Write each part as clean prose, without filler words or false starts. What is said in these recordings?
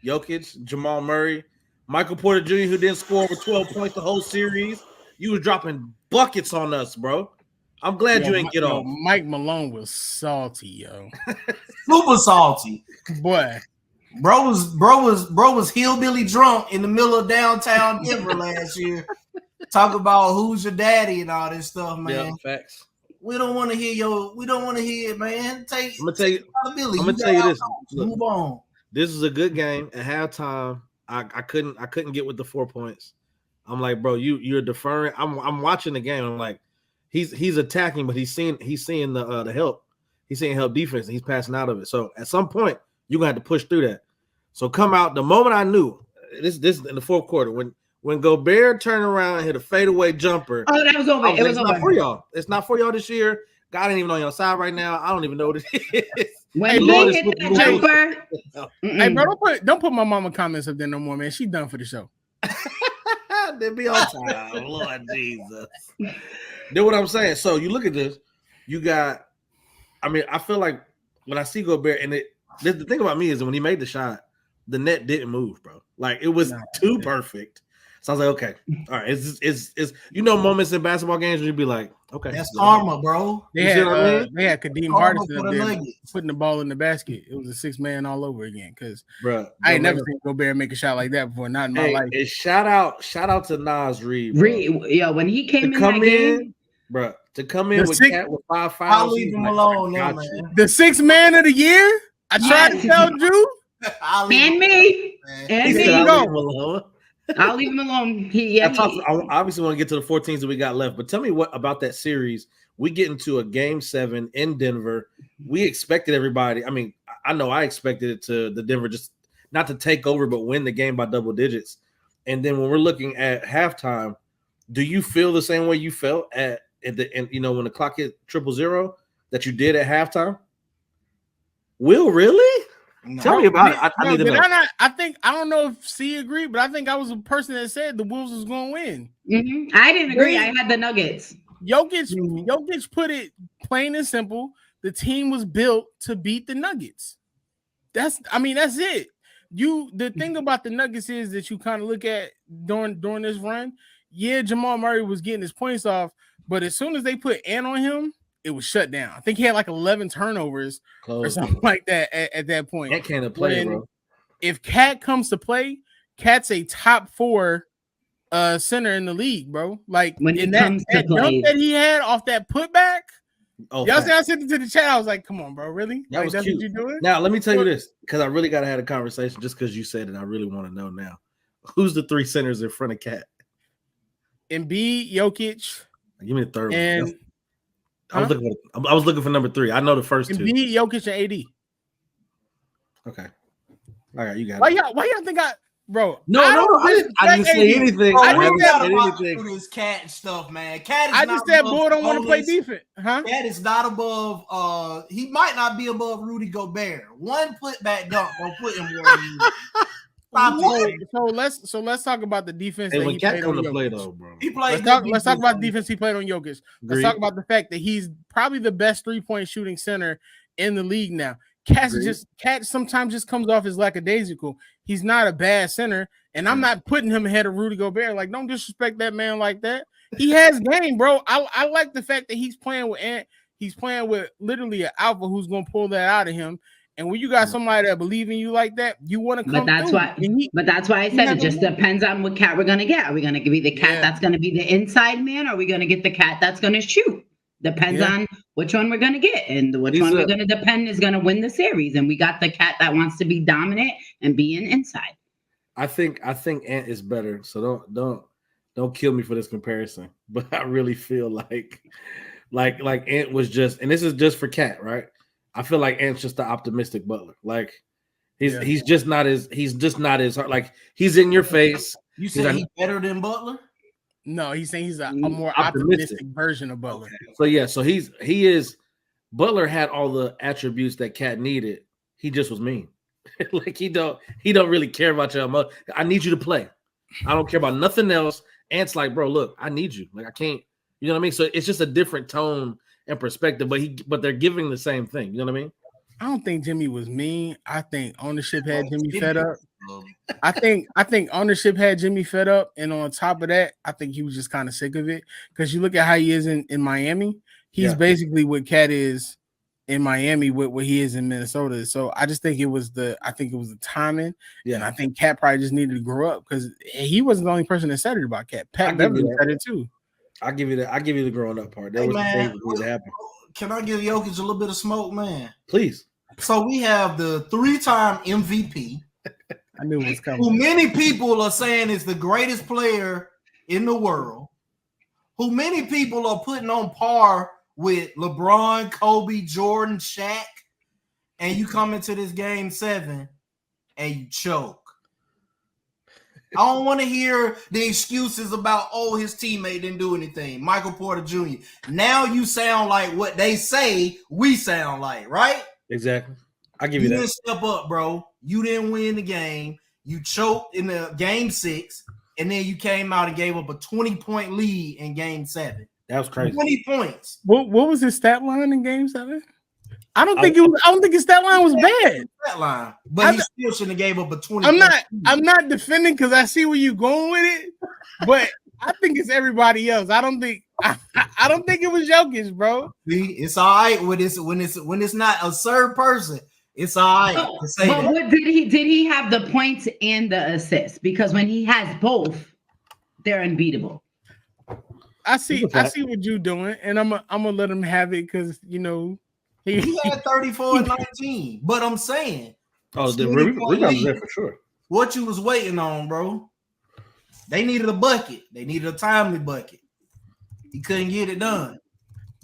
Jokic, Jamal Murray, Michael Porter Jr., who didn't score over 12 points the whole series. You were dropping buckets on us, bro. I'm glad you ain't get off. Mike Malone was salty, yo. Super salty. Boy. Bro was hillbilly drunk in the middle of downtown Denver last year. Talk about who's your daddy and all this stuff, man. Yeah, facts. We don't want to hear it, man. I'm gonna tell you this. Look, move on. This is a good game. At halftime, I couldn't get with the 4 points. I'm like, bro, you're deferring. I'm watching the game. I'm like, he's attacking, but he's seeing the help. He's seeing help defense, and he's passing out of it. So at some point, you're gonna have to push through that. So come out. The moment I knew this in the fourth quarter when Gobert turned around and hit a fadeaway jumper. Oh, that was over. It's not for y'all. It's not for y'all this year. God ain't even on your side right now. I don't even know what it is. When he hit that jumper. Hey, bro, don't put my mama comments up there no more, man. She done for the show. They'll be on time. Lord Jesus. Then what I'm saying. So you look at this. You got. I mean, I feel like when I see Gobert, and the thing about me is that when he made the shot, the net didn't move, bro. Like it was too perfect. So I was like, okay, all right. It's moments in basketball games where you'd be like, okay, that's karma, bro. They had Kadeem Hardison up there putting the ball in the basket. It was a 6-man all over again because I ain't never seen Gobert make a shot like that before. Not in my life. Shout out to Nas Reed. Yo, when he came in that game, bro, to come in with Cat with 5 fouls. I'll leave him alone, man. The 6th man of the year. I tried to tell Drew and me. I'll leave him alone. I obviously want to get to the 14s that we got left, but tell me what about that series. We get into a game 7 in Denver. We expected everybody. I mean, I know I expected it to the Denver just not to take over, but win the game by double digits. And then when we're looking at halftime, do you feel the same way you felt when the clock hit 0-0 that you did at halftime? Will, really? No. Tell me about it. I need to know. I don't know if C agreed, but I think I was a person that said the Wolves was going to win. Mm-hmm. I didn't agree. I had the Nuggets. Jokic put it plain and simple. The team was built to beat the Nuggets. That's it. The thing about the Nuggets is that you kind of look at during this run. Yeah, Jamal Murray was getting his points off, but as soon as they put Ant on him, it was shut down. I think he had like 11 turnovers or something like that at that point. Cat can't play, bro. If Cat comes to play, Cat's a top 4 center in the league, bro. Like when in that dunk that he had off that putback. Y'all see I sent it to the chat. I was like, come on, bro, really? That's what you doing? Now let me tell you this, because I really gotta have a conversation just because you said it. I really want to know now. Who's the 3 centers in front of Cat? Embiid, Jokic. Give me the third and one. I was looking for number 3. I know the first 2. Embiid, Jokic, and AD. Okay. All right, you got it. Why y'all think bro? No, I didn't say anything. Bro, I didn't say anything. This Cat stuff, man. Cat is I just said Bull don't want to play defense. Huh? Cat is not above. He might not be above Rudy Gobert. One putback dunk don't put him where So let's talk about the defense that he played on Jokic. Though, bro. He played. Let's talk about the defense he played on Jokic. Let's talk about the fact that he's probably the best 3-point shooting center in the league now. Cat sometimes just comes off as lackadaisical. He's not a bad center, and I'm not putting him ahead of Rudy Gobert. Like, don't disrespect that man like that. He has game, bro. I like the fact that he's playing with Ant. He's playing with literally an alpha who's gonna pull that out of him. And when you got somebody that believe in you like that, you want to come. But that's why I said it just depends on what Cat we're gonna get. Are we gonna be the Cat that's gonna be the inside man? Or are we gonna get the Cat that's gonna shoot? Depends on which one we're gonna get, and which one we're gonna depend is gonna win the series. And we got the Cat that wants to be dominant and be inside. I think Ant is better. So don't kill me for this comparison. But I really feel like Ant was just, and this is just for Cat, right? I feel like Ant's just the optimistic Butler. Like he's just not as hard. Like he's in your face. You say he's better than Butler? No, he's saying he's a more optimistic version of Butler. Okay. So he is. Butler had all the attributes that Cat needed. He just was mean. Like he don't really care about your emotion. I need you to play. I don't care about nothing else. Ant's like, bro, look, I need you. Like I can't. You know what I mean? So it's just a different tone and perspective, but they're giving the same thing. You know what I mean? I don't think Jimmy was mean. I think ownership had Jimmy fed up. I think ownership had Jimmy fed up, and on top of that, I think he was just kind of sick of it. Because you look at how he is in Miami, he's basically what Cat is in Miami with what he is in Minnesota. So I just think it was the timing. Yeah, and I think Cat probably just needed to grow up because he wasn't the only person that said it about Cat. Pat Beverly said it too. I give you the growing up part. That was the thing that needed to happen. Can I give Jokic a little bit of smoke, man? Please. So we have the 3-time MVP. I knew it was coming. Who many people are saying is the greatest player in the world. Who many people are putting on par with LeBron, Kobe, Jordan, Shaq. And you come into this game 7 and you choke. I don't want to hear the excuses about, his teammate didn't do anything. Michael Porter Jr. Now you sound like what they say we sound like, right? Exactly. I give you that. You didn't step up, bro. You didn't win the game. You choked in the game 6, and then you came out and gave up a 20-point lead in game 7. That was crazy. 20 points. What was his stat line in game 7? I don't think his stat line was bad. Stat line, but he still shouldn't have gave up a 20. I'm not defending because I see where you're going with it, but I think it's everybody else. I don't think it was Jokic, bro. See, it's all right when it's not a third person. It's all right to say but that. What did he have the points and the assists? Because when he has both, they're unbeatable. I see what you're doing, and I'm gonna let him have it because he had 34 and 19. But I'm saying, the rebound was there for sure. What you was waiting on, bro? They needed a bucket. They needed a timely bucket. He couldn't get it done.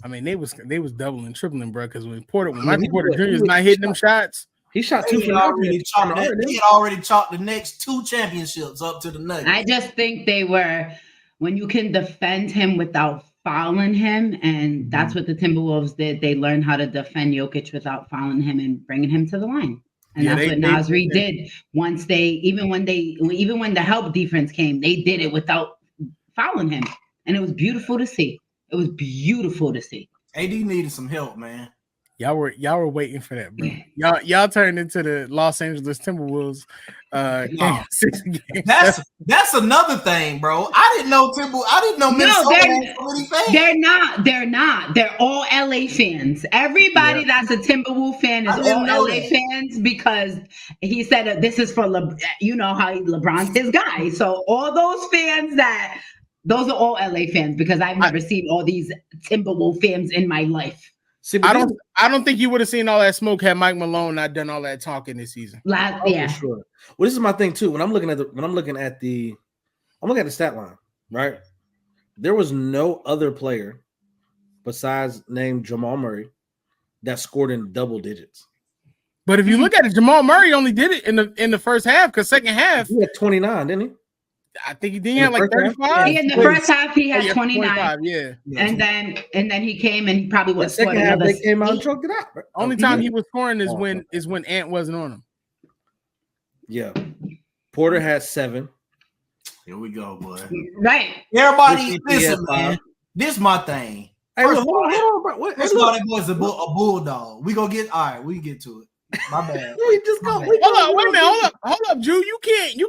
I mean, they was doubling, tripling, bro. Because when Michael Porter Jr. is not hitting them shots, he shot 2 He had already chalked the next 2 championships up to the Nuggets. I just think they were when you can defend him without fouling him, and that's what the Timberwolves did. They learned how to defend Jokic without fouling him and bringing him to the line. And that's what Nasri did. Once even when the help defense came, they did it without fouling him. And it was beautiful to see. It was beautiful to see. AD needed some help, man. Y'all were waiting for that, bro. Y'all turned into the Los Angeles Timberwolves. That's another thing, bro. I didn't know Minnesota had so many fans. They're not. They're all LA fans. Everybody that's a Timberwolves fan is all LA fans because he said this is for you know how LeBron's his guy. So all those fans those are all LA fans because I've never seen all these Timberwolves fans in my life. See, I don't think you would have seen all that smoke had Mike Malone not done all that talking this season. Yeah, for sure. Well, this is my thing too. When I'm looking at the stat line, right? There was no other player besides named Jamal Murray that scored in double digits. But if you look at it, Jamal Murray only did it in the first half because second half he had 29, didn't he? I think he did have like 35. In the first half, he had 29. Yeah. And then he came and he probably would scored another. They came out and choked it out. Right? Only time he was scoring is when Ant wasn't on him. Yeah. Porter had 7. Here we go, boy. Right. Everybody, listen, man. This is my thing. Hey, hold on, bro. First of all, that boy's a bulldog. We get to it. My bad. Hold up, Drew. You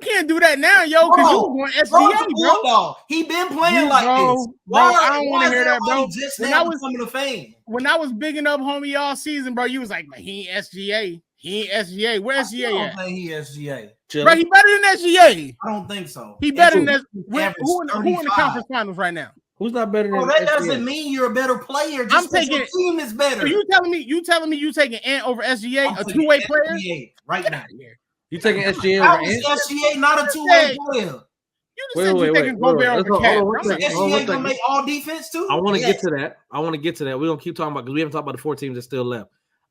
can't do that now, yo, because you were going SGA, bro. He been playing like this. I don't want to hear that, bro. When I was bigging up homie all season, bro, you was like, he ain't SGA. He ain't SGA. Where SGA at? I don't think he SGA. Bro, he better than SGA. I don't think so. He better than that. Who in the conference finals right now? Who's not better than that? Doesn't mean you're a better player. Just your team is better. So you telling me you taking Ant over SGA, a two-way player? SGA right now. You taking SGA over Ant? SGA not a two-way player. You just said you taking Gobert over Cat. SGA gonna make all defense too. I want to get to that. We're gonna keep talking about because we haven't talked about the 4 teams that still left.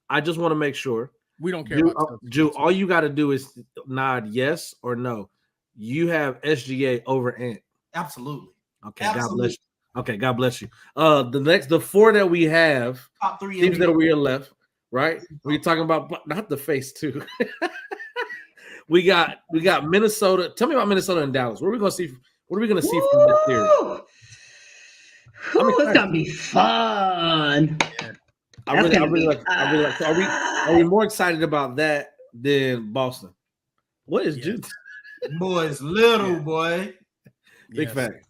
I just want to make sure we don't care about Drew. All you got to do is nod yes or no. You have SGA over Ant. Absolutely. Okay. Absolutely. God bless you. Okay, God bless you. The 4 that we have, top 3 teams that we are left, right? We're talking about not the face too. we got Minnesota. Tell me about Minnesota and Dallas. What are we gonna see? What are we gonna see from this series? It's gonna be fun. I really like. So are we more excited about that than Boston? What is Yes. Jew? Boy, it's little boy. Big Yes. fact.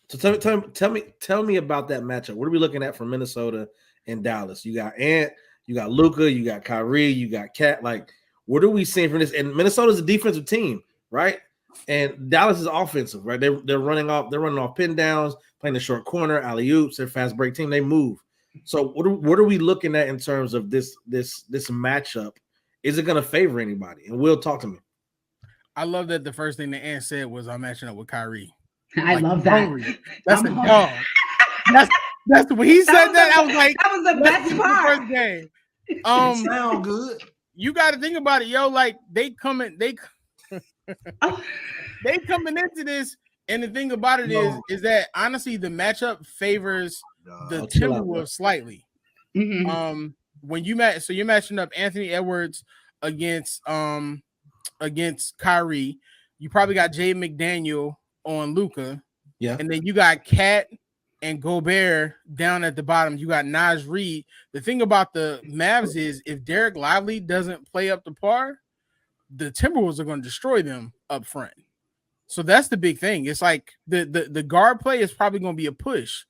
So tell me about that matchup. What are we looking at for Minnesota and Dallas? You got Ant, you got Luka, you got Kyrie, you got Cat. Like, what are we seeing from this? And Minnesota's a defensive team, right? And Dallas is offensive, right? They're running off pin downs, playing the short corner, alley oops. They're a fast break team. They move. So what are we looking at in terms of this matchup? Is it going to favor anybody? And Will, talk to me. I love that the first thing the Ant said was, "I'm matching up with Kyrie." I love that. Hungry. That's I'm a dog. That's when he said that. I was like, that was the best part. First game. Sound good. You got to think about it, yo. Like they coming into this, and the thing about it is that honestly, the matchup favors the Timberwolves slightly. Mm-hmm. When you match, so you're matching up Anthony Edwards against Kyrie. You probably got Jay McDaniel on Luka, and then you got Cat and Gobert down at the bottom. You got Naj Reid. The thing about the Mavs is if Derek Lively doesn't play up to par, the Timberwolves are going to destroy them up front. So that's the big thing. It's like the guard play is probably going to be a push,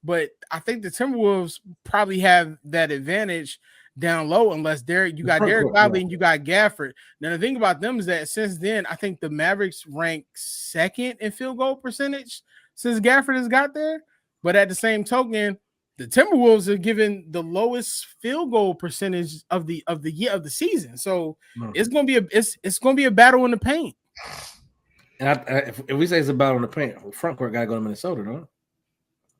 but I think the Timberwolves probably have that advantage down low unless you got Derek Lively and you got Gafford. Now the thing about them is that since then, I think the Mavericks rank second in field goal percentage since Gafford has got there. But at the same token, the Timberwolves are given the lowest field goal percentage of the season. So it's gonna be a battle in the paint. And if we say it's a battle in the paint, front court gotta go to Minnesota, don't it?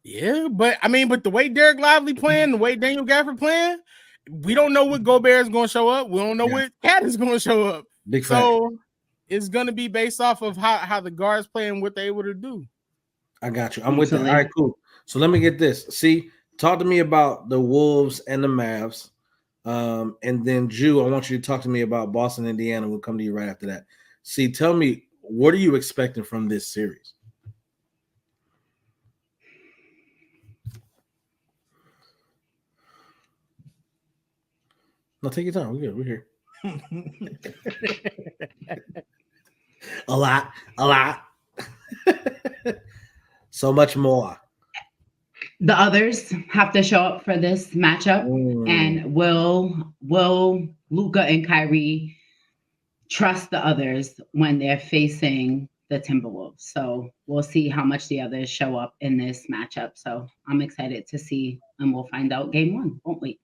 Yeah, but the way Derek Lively playing, the way Daniel Gafford playing, we don't know what Gobert is going to show up. We don't know what Cat is going to show up. So it's going to be based off of how the guards play and what they're able to do. I got you. I'm with that. All right, cool. So let me get this. See, talk to me about the Wolves and the Mavs. And then, Jew, I want you to talk to me about Boston, Indiana. We'll come to you right after that. See, tell me, what are you expecting from this series? No, take your time. We're good. We're here. A lot. So much more. The others have to show up for this matchup, and will Luka and Kyrie trust the others when they're facing the Timberwolves? So we'll see how much the others show up in this matchup. So I'm excited to see, and we'll find out game one, won't we?